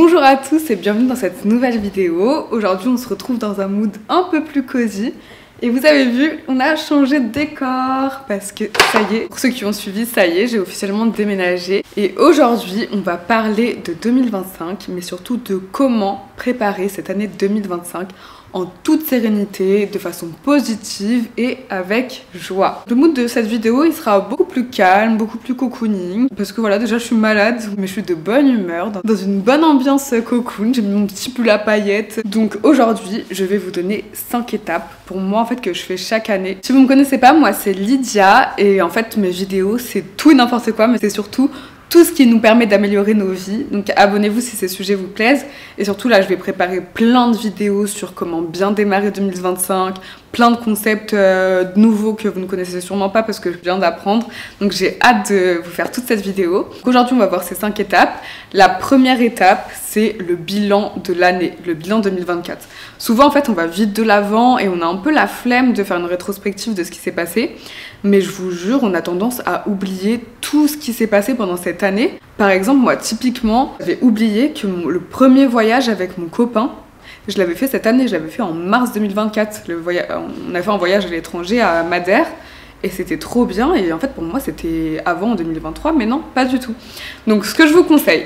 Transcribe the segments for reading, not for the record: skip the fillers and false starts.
Bonjour à tous et bienvenue dans cette nouvelle vidéo. Aujourd'hui on se retrouve dans un mood un peu plus cosy. Et vous avez vu, on a changé de décor parce que ça y est, pour ceux qui ont suivi, ça y est, j'ai officiellement déménagé. Et aujourd'hui, on va parler de 2025, mais surtout de comment préparer cette année 2025 en toute sérénité, de façon positive et avec joie. Le mood de cette vidéo, il sera beaucoup plus calme, beaucoup plus cocooning, parce que voilà, déjà je suis malade, mais je suis de bonne humeur, dans une bonne ambiance cocoon, j'ai mis mon petit pull à paillettes. Donc aujourd'hui, je vais vous donner 5 étapes pour moi en fait que je fais chaque année. Si vous me connaissez pas, moi c'est Lydia, et en fait mes vidéos c'est tout et n'importe quoi, mais c'est surtout tout ce qui nous permet d'améliorer nos vies. Donc abonnez-vous si ces sujets vous plaisent. Et surtout là, je vais préparer plein de vidéos sur comment bien démarrer 2025, plein de concepts nouveaux que vous ne connaissez sûrement pas parce que je viens d'apprendre. Donc j'ai hâte de vous faire toute cette vidéo. Aujourd'hui, on va voir ces 5 étapes. La première étape, c'est le bilan de l'année, le bilan 2024. Souvent, en fait, on va vite de l'avant et on a un peu la flemme de faire une rétrospective de ce qui s'est passé. Mais je vous jure, on a tendance à oublier tout ce qui s'est passé pendant cette année. Par exemple, moi, typiquement, j'avais oublié que le premier voyage avec mon copain, je l'avais fait cette année, je l'avais fait en mars 2024. On a fait un voyage à l'étranger, à Madère, et c'était trop bien. Et en fait, pour moi, c'était avant en 2023, mais non, pas du tout. Donc, ce que je vous conseille,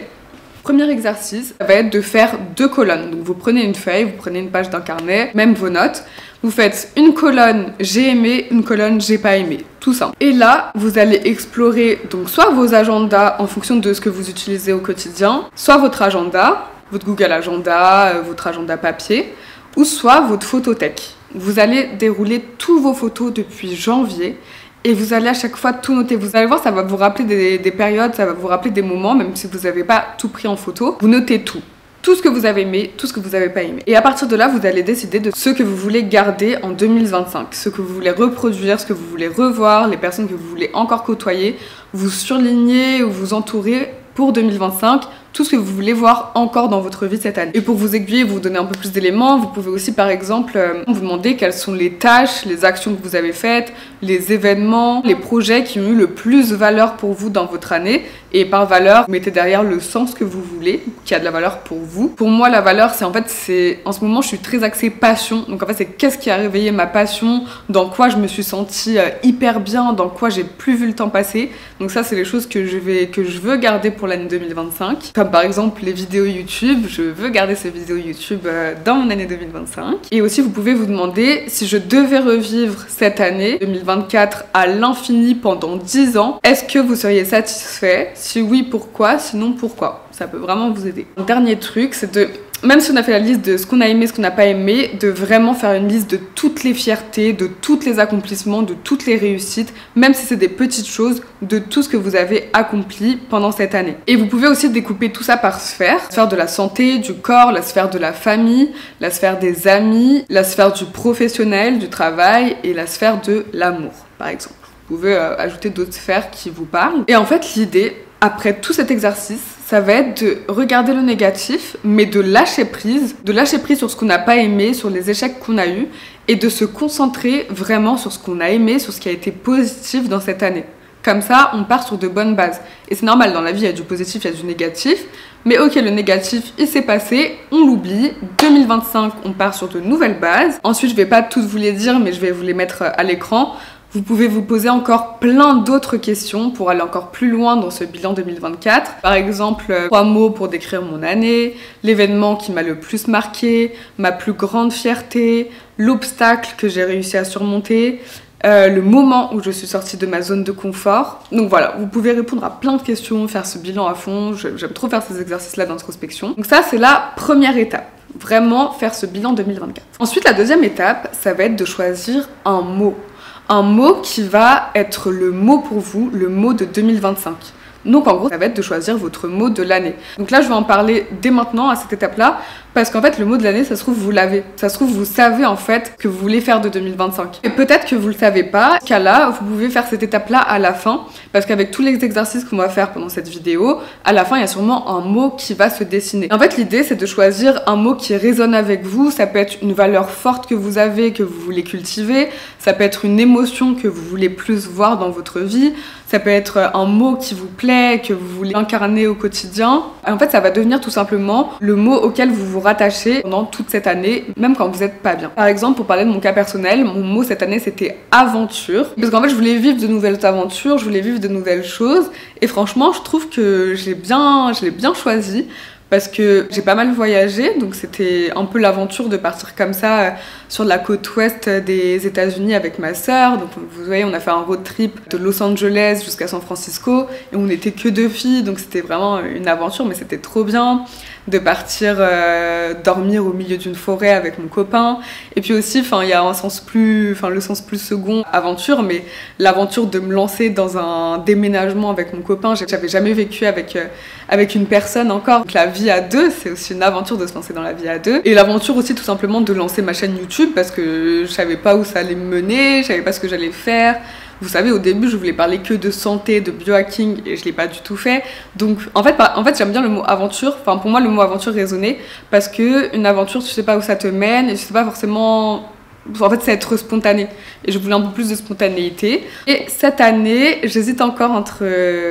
premier exercice, ça va être de faire 2 colonnes. Donc, vous prenez une feuille, vous prenez une page d'un carnet, même vos notes. Vous faites une colonne j'ai aimé, une colonne j'ai pas aimé, tout simple. Et là, vous allez explorer donc soit vos agendas en fonction de ce que vous utilisez au quotidien, soit votre agenda, votre Google Agenda, votre agenda papier, ou soit votre photothèque. Vous allez dérouler tous vos photos depuis janvier et vous allez à chaque fois tout noter. Vous allez voir, ça va vous rappeler des périodes, ça va vous rappeler des moments, même si vous n'avez pas tout pris en photo. Vous notez tout. Tout ce que vous avez aimé, tout ce que vous n'avez pas aimé. Et à partir de là, vous allez décider de ce que vous voulez garder en 2025, ce que vous voulez reproduire, ce que vous voulez revoir, les personnes que vous voulez encore côtoyer, vous surlignez ou vous entourez pour 2025, tout ce que vous voulez voir encore dans votre vie cette année. Et pour vous aiguiller, vous donner un peu plus d'éléments, vous pouvez aussi par exemple vous demander quelles sont les tâches, les actions que vous avez faites, les événements, les projets qui ont eu le plus valeur pour vous dans votre année. Et par valeur, vous mettez derrière le sens que vous voulez, qui a de la valeur pour vous. Pour moi, la valeur, c'est en ce moment, je suis très axée passion. Donc en fait, c'est qu'est-ce qui a réveillé ma passion, dans quoi je me suis sentie hyper bien, dans quoi j'ai plus vu le temps passer. Donc ça, c'est les choses que je veux garder pour l'année 2025. Comme par exemple les vidéos YouTube, je veux garder ces vidéos YouTube dans mon année 2025. Et aussi, vous pouvez vous demander si je devais revivre cette année 2024 à l'infini pendant 10 ans, est-ce que vous seriez satisfait? Si oui, pourquoi? Sinon, pourquoi? Ça peut vraiment vous aider. Le dernier truc, c'est de, même si on a fait la liste de ce qu'on a aimé, ce qu'on n'a pas aimé, de vraiment faire une liste de toutes les fiertés, de tous les accomplissements, de toutes les réussites, même si c'est des petites choses, de tout ce que vous avez accompli pendant cette année. Et vous pouvez aussi découper tout ça par sphère. La sphère de la santé, du corps, la sphère de la famille, la sphère des amis, la sphère du professionnel, du travail et la sphère de l'amour, par exemple. Vous pouvez ajouter d'autres sphères qui vous parlent. Et en fait, l'idée, après tout cet exercice, ça va être de regarder le négatif, mais de lâcher prise sur ce qu'on n'a pas aimé, sur les échecs qu'on a eus, et de se concentrer vraiment sur ce qu'on a aimé, sur ce qui a été positif dans cette année. Comme ça, on part sur de bonnes bases. Et c'est normal, dans la vie, il y a du positif, il y a du négatif. Mais ok, le négatif, il s'est passé, on l'oublie. 2025, on part sur de nouvelles bases. Ensuite, je vais pas toutes vous les dire, mais je vais vous les mettre à l'écran. Vous pouvez vous poser encore plein d'autres questions pour aller encore plus loin dans ce bilan 2024. Par exemple, 3 mots pour décrire mon année, l'événement qui m'a le plus marqué, ma plus grande fierté, l'obstacle que j'ai réussi à surmonter, le moment où je suis sortie de ma zone de confort. Donc voilà, vous pouvez répondre à plein de questions, faire ce bilan à fond. J'aime trop faire ces exercices-là d'introspection. Donc ça, c'est la première étape. Vraiment faire ce bilan 2024. Ensuite, la deuxième étape, ça va être de choisir un mot. Un mot qui va être le mot pour vous, le mot de 2025. Donc en gros, ça va être de choisir votre mot de l'année. Donc là, je vais en parler dès maintenant à cette étape-là, Parce qu'en fait, le mot de l'année, ça se trouve, vous l'avez. Ça se trouve, vous savez en fait que vous voulez faire de 2025. Et peut-être que vous le savez pas. Dans ce cas-là, vous pouvez faire cette étape-là à la fin. Parce qu'avec tous les exercices qu'on va faire pendant cette vidéo, à la fin, il y a sûrement un mot qui va se dessiner. En fait, l'idée, c'est de choisir un mot qui résonne avec vous. Ça peut être une valeur forte que vous avez, que vous voulez cultiver. Ça peut être une émotion que vous voulez plus voir dans votre vie. Ça peut être un mot qui vous plaît, que vous voulez incarner au quotidien. Et en fait, ça va devenir tout simplement le mot auquel vous vous rattachez pendant toute cette année, même quand vous n'êtes pas bien. Par exemple, pour parler de mon cas personnel, mon mot cette année, c'était aventure. Parce qu'en fait, je voulais vivre de nouvelles aventures, je voulais vivre de nouvelles choses. Et franchement, je trouve que je l'ai bien choisi. Parce que j'ai pas mal voyagé, donc c'était un peu l'aventure de partir comme ça sur la côte ouest des États-Unis avec ma sœur. Donc vous voyez, on a fait un road trip de Los Angeles jusqu'à San Francisco et on n'était que 2 filles, donc c'était vraiment une aventure, mais c'était trop bien de partir dormir au milieu d'une forêt avec mon copain. Et puis aussi, il y a le sens plus second aventure, mais l'aventure de me lancer dans un déménagement avec mon copain. J'avais jamais vécu avec une personne encore. Donc la vie à deux, c'est aussi une aventure de se lancer dans la vie à deux. Et l'aventure aussi tout simplement de lancer ma chaîne YouTube parce que je savais pas où ça allait me mener, je savais pas ce que j'allais faire. Vous savez, au début, je voulais parler que de santé, de biohacking, et je l'ai pas du tout fait. Donc, en fait, j'aime bien le mot aventure. Enfin, pour moi, le mot aventure résonnait parce que une aventure, tu sais pas où ça te mène, et tu sais pas forcément. En fait, c'est être spontané. Et je voulais un peu plus de spontanéité. Et cette année, j'hésite encore entre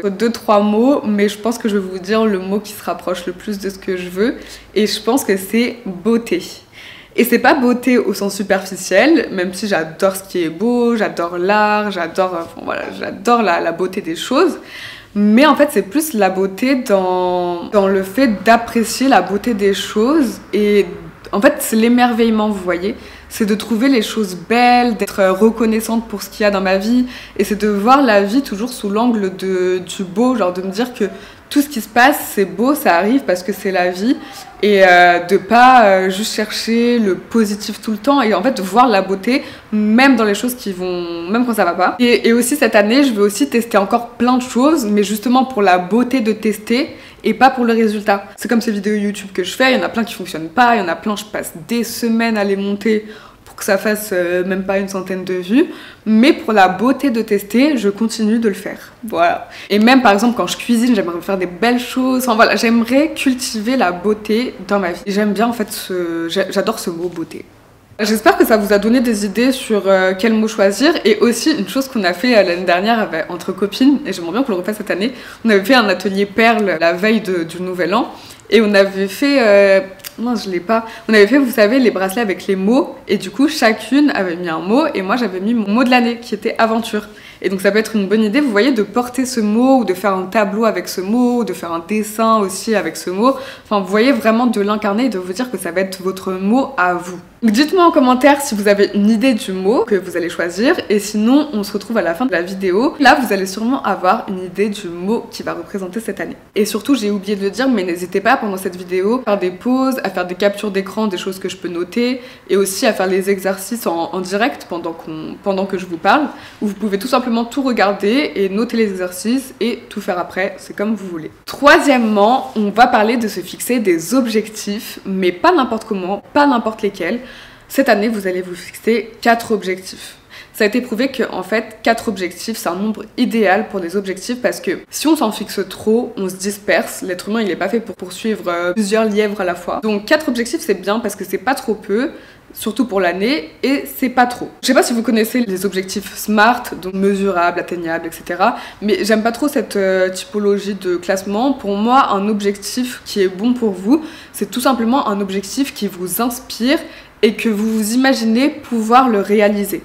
2-3 mots, mais je pense que je vais vous dire le mot qui se rapproche le plus de ce que je veux. Et je pense que c'est beauté. Et c'est pas beauté au sens superficiel, même si j'adore ce qui est beau, j'adore l'art, j'adore la beauté des choses. Mais en fait, c'est plus la beauté dans le fait d'apprécier la beauté des choses. Et en fait, c'est l'émerveillement, vous voyez. C'est de trouver les choses belles, d'être reconnaissante pour ce qu'il y a dans ma vie. Et c'est de voir la vie toujours sous l'angle du beau, genre de me dire que tout ce qui se passe, c'est beau, ça arrive parce que c'est la vie. Et de pas juste chercher le positif tout le temps. Et en fait, de voir la beauté, même dans les choses même quand ça va pas. Et aussi, cette année, je veux aussi tester encore plein de choses, mais justement pour la beauté de tester et pas pour le résultat. C'est comme ces vidéos YouTube que je fais, il y en a plein qui fonctionnent pas, il y en a plein, je passe des semaines à les monter pour que ça fasse même pas une centaine de vues. Mais pour la beauté de tester, je continue de le faire. Voilà. Et même par exemple quand je cuisine, j'aimerais faire des belles choses. Enfin voilà, j'aimerais cultiver la beauté dans ma vie. J'aime bien en fait j'adore ce mot beauté. J'espère que ça vous a donné des idées sur quel mot choisir. Et aussi une chose qu'on a fait l'année dernière entre copines, et j'aimerais bien qu'on le refasse cette année, on avait fait un atelier perles la veille du nouvel an. Et on avait fait... non, je l'ai pas. On avait fait, vous savez, les bracelets avec les mots. Et du coup, chacune avait mis un mot. Et moi, j'avais mis mon mot de l'année, qui était aventure. Et donc, ça peut être une bonne idée, vous voyez, de porter ce mot, ou de faire un tableau avec ce mot, ou de faire un dessin aussi avec ce mot. Enfin, vous voyez, vraiment de l'incarner et de vous dire que ça va être votre mot à vous. Donc, dites-moi en commentaire si vous avez une idée du mot que vous allez choisir. Et sinon, on se retrouve à la fin de la vidéo. Là, vous allez sûrement avoir une idée du mot qui va représenter cette année. Et surtout, j'ai oublié de le dire, mais n'hésitez pas pendant cette vidéo à faire des pauses, à faire des captures d'écran, des choses que je peux noter, et aussi à faire les exercices en direct pendant que je vous parle, où vous pouvez tout simplement tout regarder et noter les exercices et tout faire après, c'est comme vous voulez. Troisièmement, on va parler de se fixer des objectifs, mais pas n'importe comment, pas n'importe lesquels. Cette année, vous allez vous fixer 4 objectifs. Ça a été prouvé que en fait 4 objectifs c'est un nombre idéal pour des objectifs parce que si on s'en fixe trop, on se disperse. L'être humain il est pas fait pour poursuivre plusieurs lièvres à la fois. Donc 4 objectifs c'est bien parce que c'est pas trop peu, surtout pour l'année, et c'est pas trop. Je sais pas si vous connaissez les objectifs SMART, donc mesurables, atteignables, etc. Mais j'aime pas trop cette typologie de classement. Pour moi, un objectif qui est bon pour vous, c'est tout simplement un objectif qui vous inspire et que vous vous imaginez pouvoir le réaliser.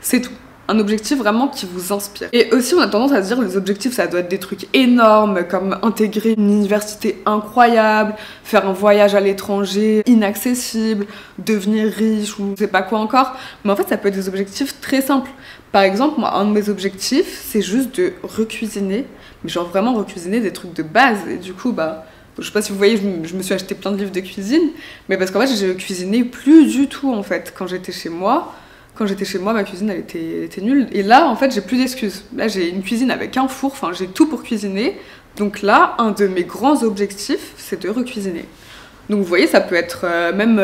C'est tout. Un objectif vraiment qui vous inspire. Et aussi, on a tendance à se dire les objectifs, ça doit être des trucs énormes, comme intégrer une université incroyable, faire un voyage à l'étranger inaccessible, devenir riche ou je sais pas quoi encore. Mais en fait, ça peut être des objectifs très simples. Par exemple, moi, un de mes objectifs, c'est juste de recuisiner, mais genre vraiment recuisiner des trucs de base. Et du coup, je sais pas si vous voyez, je me suis acheté plein de livres de cuisine, mais parce qu'en fait, je cuisinais plus du tout, en fait, quand j'étais chez moi. Quand j'étais chez moi, ma cuisine, elle était nulle. Et là, en fait, j'ai plus d'excuses. Là, j'ai une cuisine avec un four, j'ai tout pour cuisiner. Donc là, un de mes grands objectifs, c'est de recuisiner. Donc vous voyez, ça peut être même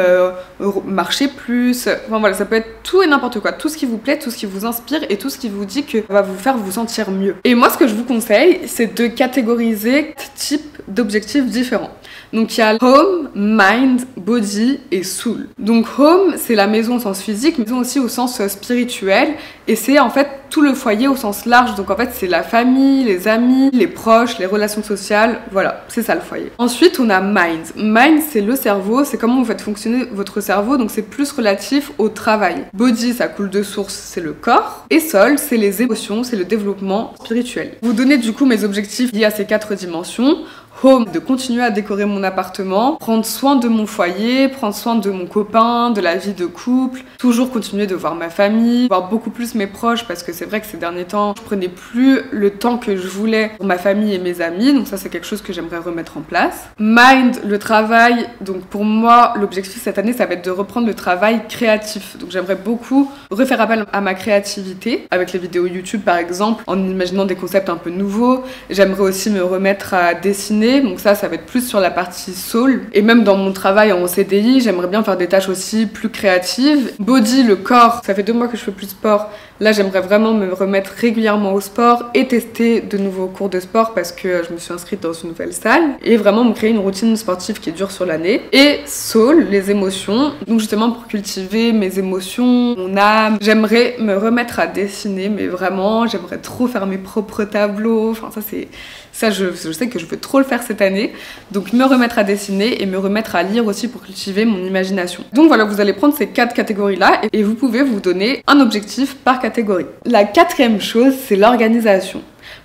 marcher plus, enfin voilà, ça peut être tout et n'importe quoi, tout ce qui vous plaît, tout ce qui vous inspire et tout ce qui vous dit que va vous faire vous sentir mieux. Et moi ce que je vous conseille, c'est de catégoriser types d'objectifs différents. Donc il y a home, mind, body et soul. Donc home, c'est la maison au sens physique, mais aussi au sens spirituel. Et c'est en fait tout le foyer au sens large. Donc en fait, c'est la famille, les amis, les proches, les relations sociales. Voilà, c'est ça le foyer. Ensuite, on a mind. Mind, c'est le cerveau, c'est comment vous faites fonctionner votre cerveau. Donc c'est plus relatif au travail. Body, ça coule de source, c'est le corps. Et soul, c'est les émotions, c'est le développement spirituel. Vous donnez du coup mes objectifs liés à ces 4 dimensions. Home, de continuer à décorer mon appartement, prendre soin de mon foyer, prendre soin de mon copain, de la vie de couple, toujours continuer de voir ma famille, voir beaucoup plus mes proches parce que c'est vrai que ces derniers temps, je prenais plus le temps que je voulais pour ma famille et mes amis, donc ça c'est quelque chose que j'aimerais remettre en place. Mind, le travail, donc pour moi l'objectif cette année ça va être de reprendre le travail créatif, donc j'aimerais beaucoup refaire appel à ma créativité avec les vidéos YouTube par exemple, en imaginant des concepts un peu nouveaux. J'aimerais aussi me remettre à dessiner. Donc ça va être plus sur la partie soul. Et même dans mon travail en CDI, j'aimerais bien faire des tâches aussi plus créatives. Body, le corps, ça fait 2 mois que je fais plus de sport. Là, j'aimerais vraiment me remettre régulièrement au sport et tester de nouveaux cours de sport parce que je me suis inscrite dans une nouvelle salle. Et vraiment me créer une routine sportive qui dure sur l'année. Et soul, les émotions. Donc justement pour cultiver mes émotions, mon âme. J'aimerais me remettre à dessiner, mais vraiment, j'aimerais trop faire mes propres tableaux. Enfin, ça, je sais que je veux trop le faire cette année. Donc me remettre à dessiner et me remettre à lire aussi pour cultiver mon imagination. Donc voilà, vous allez prendre ces 4 catégories-là et vous pouvez vous donner un objectif par catégorie. La 4e chose, c'est l'organisation.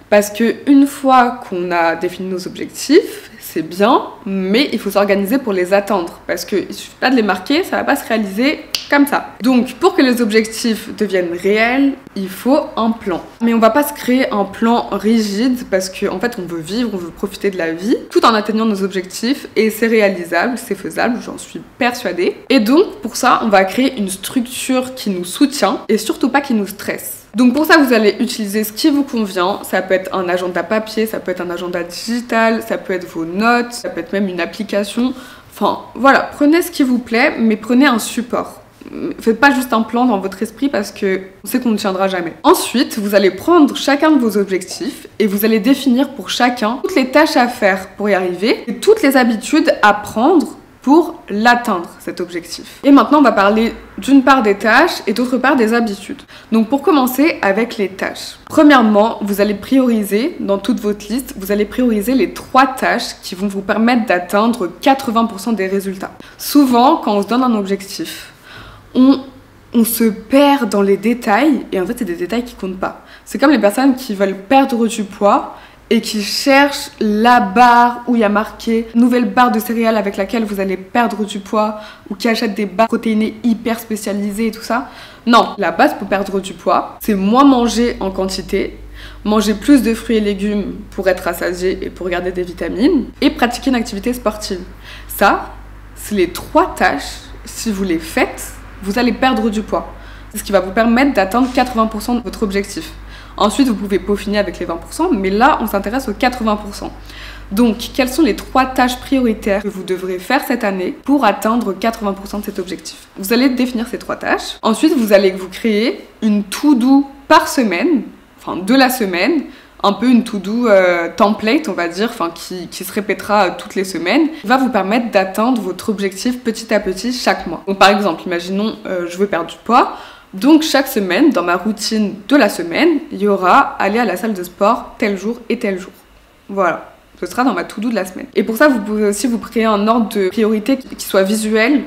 Parce que une fois qu'on a défini nos objectifs, c'est bien, mais il faut s'organiser pour les atteindre. Parce qu'il ne suffit pas de les marquer, ça ne va pas se réaliser comme ça. Donc, pour que les objectifs deviennent réels, il faut un plan. Mais on ne va pas se créer un plan rigide parce qu'en fait, on veut vivre, on veut profiter de la vie, tout en atteignant nos objectifs. Et c'est réalisable, c'est faisable, j'en suis persuadée. Et donc, pour ça, on va créer une structure qui nous soutient et surtout pas qui nous stresse. Donc pour ça, vous allez utiliser ce qui vous convient. Ça peut être un agenda papier, ça peut être un agenda digital, ça peut être vos notes, ça peut être même une application. Enfin, voilà, prenez ce qui vous plaît, mais prenez un support. Faites pas juste un plan dans votre esprit parce que on sait qu'on ne tiendra jamais. Ensuite, vous allez prendre chacun de vos objectifs et vous allez définir pour chacun toutes les tâches à faire pour y arriver et toutes les habitudes à prendre pour l'atteindre, cet objectif. Et maintenant, on va parler d'une part des tâches et d'autre part des habitudes. Donc pour commencer avec les tâches. Premièrement, vous allez prioriser, dans toute votre liste, vous allez prioriser les 3 tâches qui vont vous permettre d'atteindre 80% des résultats. Souvent, quand on se donne un objectif, on se perd dans les détails et en fait, c'est des détails qui comptent pas. C'est comme les personnes qui veulent perdre du poids et qui cherchent la barre où il y a marqué nouvelle barre de céréales avec laquelle vous allez perdre du poids ou qui achètent des barres protéinées hyper spécialisées et tout ça. Non, la base pour perdre du poids, c'est moins manger en quantité, manger plus de fruits et légumes pour être rassasié et pour garder des vitamines et pratiquer une activité sportive. Ça, c'est les 3 tâches, si vous les faites, vous allez perdre du poids. C'est ce qui va vous permettre d'atteindre 80% de votre objectif. Ensuite, vous pouvez peaufiner avec les 20%, mais là, on s'intéresse aux 80%. Donc, quelles sont les 3 tâches prioritaires que vous devrez faire cette année pour atteindre 80% de cet objectif? Vous allez définir ces 3 tâches. Ensuite, vous allez vous créer une to-do par semaine, enfin de la semaine, un peu une to-do template, on va dire, enfin qui se répétera toutes les semaines, va vous permettre d'atteindre votre objectif petit à petit chaque mois. Donc, par exemple, imaginons, je veux perdre du poids. Donc chaque semaine, dans ma routine de la semaine, il y aura aller à la salle de sport tel jour et tel jour. Voilà, ce sera dans ma to-do de la semaine. Et pour ça, vous pouvez aussi vous créer un ordre de priorité qui soit visuel,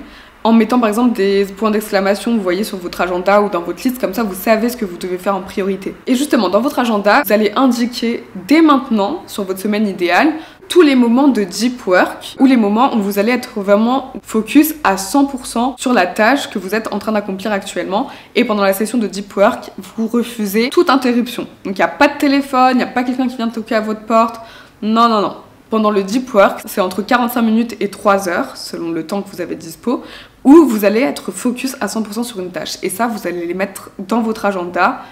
en mettant par exemple des points d'exclamation, vous voyez, sur votre agenda ou dans votre liste, comme ça vous savez ce que vous devez faire en priorité. Et justement, dans votre agenda, vous allez indiquer dès maintenant, sur votre semaine idéale, tous les moments de deep work ou les moments où vous allez être vraiment focus à 100% sur la tâche que vous êtes en train d'accomplir actuellement. Et pendant la session de deep work, vous refusez toute interruption. Donc il n'y a pas de téléphone, il n'y a pas quelqu'un qui vient toquer à votre porte. Non, non, non. Pendant le deep work, c'est entre 45 minutes et 3 heures, selon le temps que vous avez dispo, où vous allez être focus à 100% sur une tâche. Et ça, vous allez les mettre dans votre agenda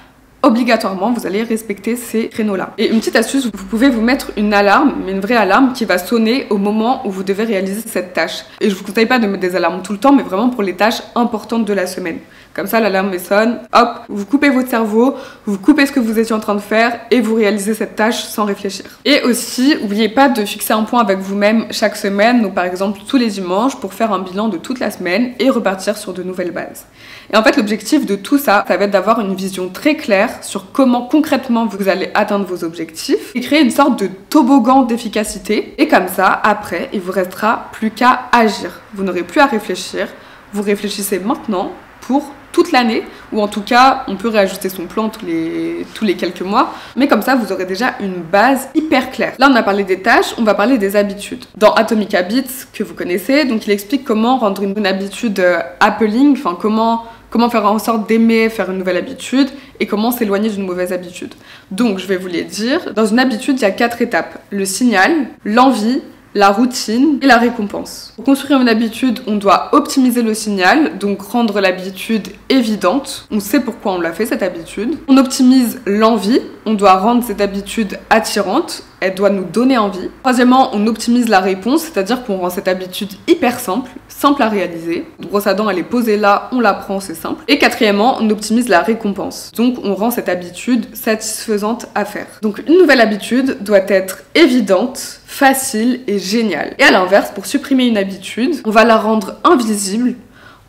obligatoirement vous allez respecter ces créneaux-là. Et une petite astuce, vous pouvez vous mettre une alarme, mais une vraie alarme qui va sonner au moment où vous devez réaliser cette tâche. Et je vous conseille pas de mettre des alarmes tout le temps, mais vraiment pour les tâches importantes de la semaine. Comme ça, l'alarme sonne, hop, vous coupez votre cerveau, vous coupez ce que vous étiez en train de faire et vous réalisez cette tâche sans réfléchir. Et aussi, n'oubliez pas de fixer un point avec vous-même chaque semaine, donc par exemple tous les dimanches, pour faire un bilan de toute la semaine et repartir sur de nouvelles bases. Et en fait, l'objectif de tout ça, ça va être d'avoir une vision très claire sur comment concrètement vous allez atteindre vos objectifs et créer une sorte de toboggan d'efficacité. Et comme ça, après, il vous restera plus qu'à agir. Vous n'aurez plus à réfléchir, vous réfléchissez maintenant pour toute l'année, ou en tout cas, on peut réajuster son plan tous les quelques mois, mais comme ça, vous aurez déjà une base hyper claire. Là, on a parlé des tâches, on va parler des habitudes. Dans Atomic Habits, que vous connaissez, donc il explique comment rendre une habitude appealing, enfin comment faire en sorte d'aimer faire une nouvelle habitude et comment s'éloigner d'une mauvaise habitude. Donc, je vais vous les dire. Dans une habitude, il y a 4 étapes. Le signal, l'envie, la routine et la récompense. Pour construire une habitude, on doit optimiser le signal, donc rendre l'habitude évidente. On sait pourquoi on l'a fait cette habitude. On optimise l'envie, on doit rendre cette habitude attirante, elle doit nous donner envie. Troisièmement, on optimise la réponse, c'est-à-dire qu'on rend cette habitude hyper simple à réaliser. Une brosse à dents, elle est posée là, on la prend, c'est simple. Et quatrièmement, on optimise la récompense. Donc on rend cette habitude satisfaisante à faire. Donc une nouvelle habitude doit être évidente, facile et géniale. Et à l'inverse, pour supprimer une habitude, on va la rendre invisible.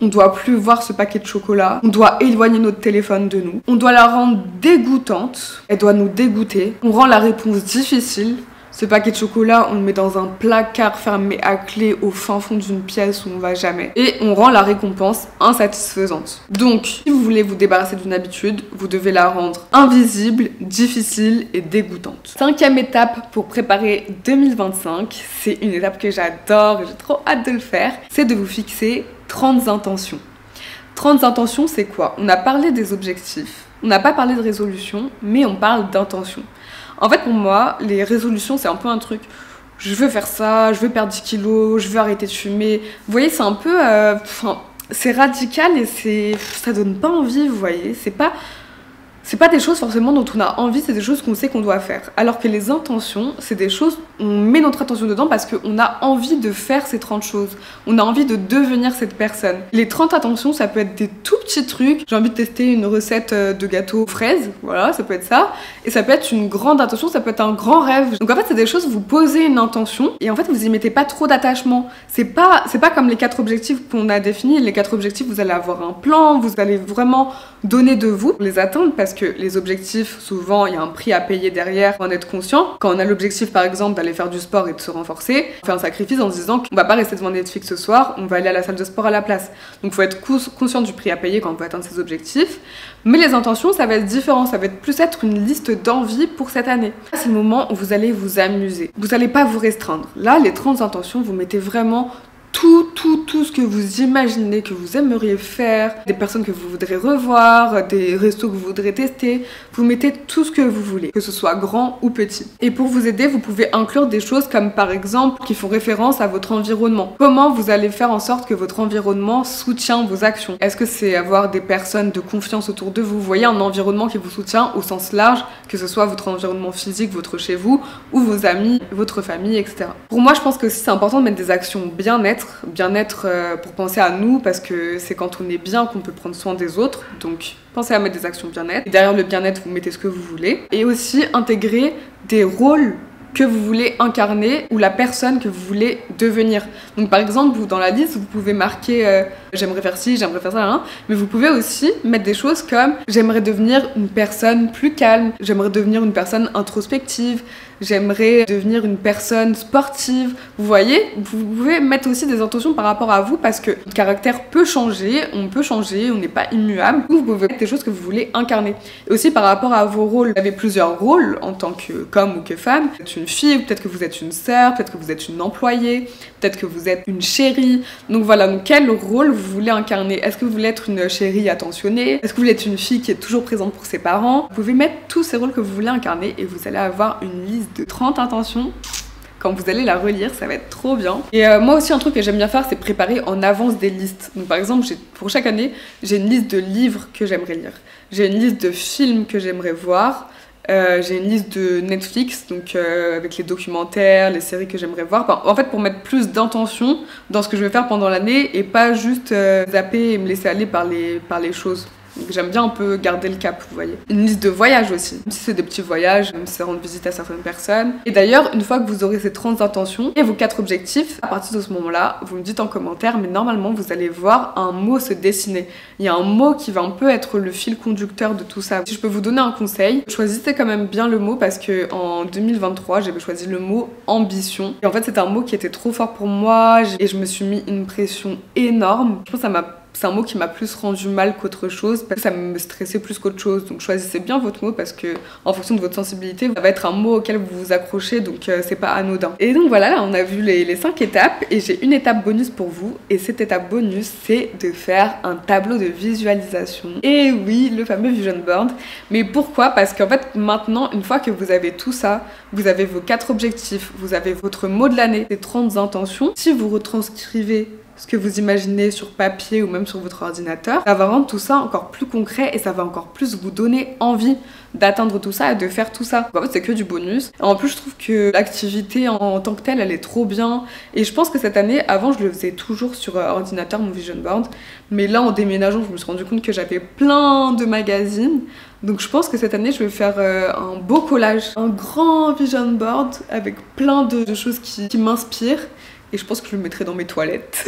On doit plus voir ce paquet de chocolat. On doit éloigner notre téléphone de nous. On doit la rendre dégoûtante. Elle doit nous dégoûter. On rend la réponse difficile. Ce paquet de chocolat, on le met dans un placard fermé à clé au fin fond d'une pièce où on va jamais. Et on rend la récompense insatisfaisante. Donc, si vous voulez vous débarrasser d'une habitude, vous devez la rendre invisible, difficile et dégoûtante. 5e étape pour préparer 2025, c'est une étape que j'adore et j'ai trop hâte de le faire, c'est de vous fixer 30 intentions. 30 intentions, c'est quoi? On a parlé des objectifs, on n'a pas parlé de résolution, mais on parle d'intentions. En fait, pour moi, les résolutions, c'est un peu un truc, je veux faire ça, je veux perdre 10 kilos, je veux arrêter de fumer. Vous voyez, c'est un peu, c'est radical et ça donne pas envie, vous voyez. C'est pas des choses forcément dont on a envie, c'est des choses qu'on sait qu'on doit faire. Alors que les intentions, c'est des choses, on met notre attention dedans parce qu'on a envie de faire ces 30 choses. On a envie de devenir cette personne. Les 30 intentions, ça peut être des tout petits trucs. J'ai envie de tester une recette de gâteau aux fraises, voilà, ça peut être ça. Et ça peut être une grande intention, ça peut être un grand rêve. Donc en fait, c'est des choses, vous posez une intention et en fait, vous y mettez pas trop d'attachement. C'est pas comme les 4 objectifs qu'on a définis. Les 4 objectifs, vous allez avoir un plan, vous allez vraiment donner de vous pour les atteindre parce que les objectifs, souvent, il y a un prix à payer derrière pour en être conscient. Quand on a l'objectif, par exemple, d'aller faire du sport et de se renforcer, on fait un sacrifice en se disant qu'on va pas rester devant Netflix ce soir, on va aller à la salle de sport à la place. Donc il faut être conscient du prix à payer quand on veut atteindre ses objectifs. Mais les intentions, ça va être différent, ça va être plus être une liste d'envies pour cette année. C'est le moment où vous allez vous amuser. Vous n'allez pas vous restreindre. Là, les 30 intentions, vous mettez vraiment tout ce que vous imaginez que vous aimeriez faire, des personnes que vous voudrez revoir, des restos que vous voudrez tester, vous mettez tout ce que vous voulez, que ce soit grand ou petit. Et pour vous aider, vous pouvez inclure des choses comme par exemple qui font référence à votre environnement. Comment vous allez faire en sorte que votre environnement soutient vos actions? Est-ce que c'est avoir des personnes de confiance autour de vous? Vous voyez, un environnement qui vous soutient au sens large, que ce soit votre environnement physique, votre chez vous, ou vos amis, votre famille, etc. Pour moi, je pense que c'est important de mettre des actions bien-être pour penser à nous, parce que c'est quand on est bien qu'on peut prendre soin des autres. Donc pensez à mettre des actions bien-être. Et derrière le bien-être, vous mettez ce que vous voulez. Et aussi intégrer des rôles que vous voulez incarner ou la personne que vous voulez devenir. Donc par exemple, vous dans la liste, vous pouvez marquer j'aimerais faire ci, j'aimerais faire ça, mais vous pouvez aussi mettre des choses comme j'aimerais devenir une personne plus calme, j'aimerais devenir une personne introspective, j'aimerais devenir une personne sportive. Vous voyez, vous pouvez mettre aussi des intentions par rapport à vous parce que votre caractère peut changer, on n'est pas immuable. Vous pouvez mettre des choses que vous voulez incarner. Et aussi par rapport à vos rôles, vous avez plusieurs rôles en tant qu'homme ou que femme. Vous êtes une fille, peut-être que vous êtes une sœur, peut-être que vous êtes une employée, peut-être que vous êtes une chérie. Donc voilà, donc quel rôle vous voulez incarner? Est-ce que vous voulez être une chérie attentionnée? Est-ce que vous voulez être une fille qui est toujours présente pour ses parents? Vous pouvez mettre tous ces rôles que vous voulez incarner et vous allez avoir une liste de 30 intentions. quand vous allez la relire, ça va être trop bien. Et moi aussi, un truc que j'aime bien faire, c'est préparer en avance des listes. Donc par exemple, pour chaque année, j'ai une liste de livres que j'aimerais lire. J'ai une liste de films que j'aimerais voir. J'ai une liste de Netflix, donc avec les documentaires, les séries que j'aimerais voir. Enfin, en fait, pour mettre plus d'intention dans ce que je vais faire pendant l'année et pas juste zapper et me laisser aller par les choses. Donc j'aime bien un peu garder le cap, vous voyez. Une liste de voyages aussi, même si c'est des petits voyages, même si c'est rendre visite à certaines personnes. Et d'ailleurs, une fois que vous aurez ces 30 intentions et vos 4 objectifs, à partir de ce moment-là, vous me dites en commentaire, mais normalement, vous allez voir un mot se dessiner. Il y a un mot qui va un peu être le fil conducteur de tout ça. Si je peux vous donner un conseil, choisissez quand même bien le mot parce que en 2023, j'avais choisi le mot ambition. Et en fait, c'était un mot qui était trop fort pour moi et je me suis mis une pression énorme. Je pense que c'est un mot qui m'a plus rendu mal qu'autre chose parce que ça me stressait plus qu'autre chose. Donc choisissez bien votre mot parce que en fonction de votre sensibilité, ça va être un mot auquel vous vous accrochez, donc c'est pas anodin. Et donc voilà, là on a vu les 5 étapes et j'ai une étape bonus pour vous. Et cette étape bonus, c'est de faire un tableau de visualisation. Et oui, le fameux vision board. Mais pourquoi? Parce qu'en fait maintenant, une fois que vous avez tout ça, vous avez vos 4 objectifs, vous avez votre mot de l'année, les 30 intentions. Si vous retranscrivez ce que vous imaginez sur papier ou même sur votre ordinateur, ça va rendre tout ça encore plus concret et ça va encore plus vous donner envie d'atteindre tout ça et de faire tout ça. En fait, c'est que du bonus. En plus, je trouve que l'activité en tant que telle, elle est trop bien. Et je pense que cette année, avant, je le faisais toujours sur ordinateur, mon vision board. Mais là, en déménageant, je me suis rendu compte que j'avais plein de magazines. Donc je pense que cette année, je vais faire un beau collage. Un grand vision board avec plein de choses qui m'inspirent. Et je pense que je le mettrai dans mes toilettes.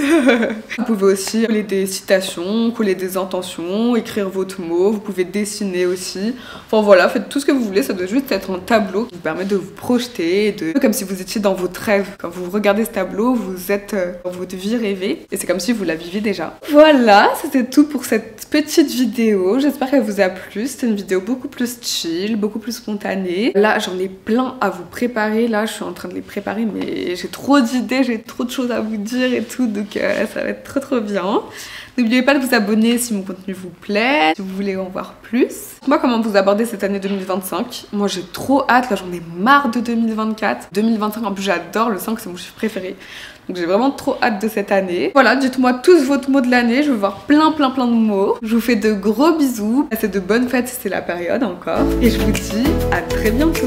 Vous pouvez aussi coller des citations, coller des intentions, écrire votre mot, vous pouvez dessiner aussi. Enfin voilà, faites tout ce que vous voulez, ça doit juste être un tableau qui vous permet de vous projeter, comme si vous étiez dans votre rêve. Quand vous regardez ce tableau, vous êtes dans votre vie rêvée et c'est comme si vous la viviez déjà. Voilà, c'était tout pour cette petite vidéo. J'espère qu'elle vous a plu. C'était une vidéo beaucoup plus chill, beaucoup plus spontanée. Là, j'en ai plein à vous préparer. Là, je suis en train de les préparer, mais j'ai trop d'idées, j'ai trop de choses à vous dire et tout, donc ça va être trop bien. N'oubliez pas de vous abonner si mon contenu vous plaît, si vous voulez en voir plus. Moi, comment vous aborder cette année 2025? Moi, j'ai trop hâte, là j'en ai marre de 2024. 2025, en plus j'adore, le 5 c'est mon chiffre préféré. Donc j'ai vraiment trop hâte de cette année. Voilà, dites-moi tous votre mot de l'année, je veux voir plein de mots. Je vous fais de gros bisous, passez de bonnes fêtes si c'est la période encore. Et je vous dis à très bientôt.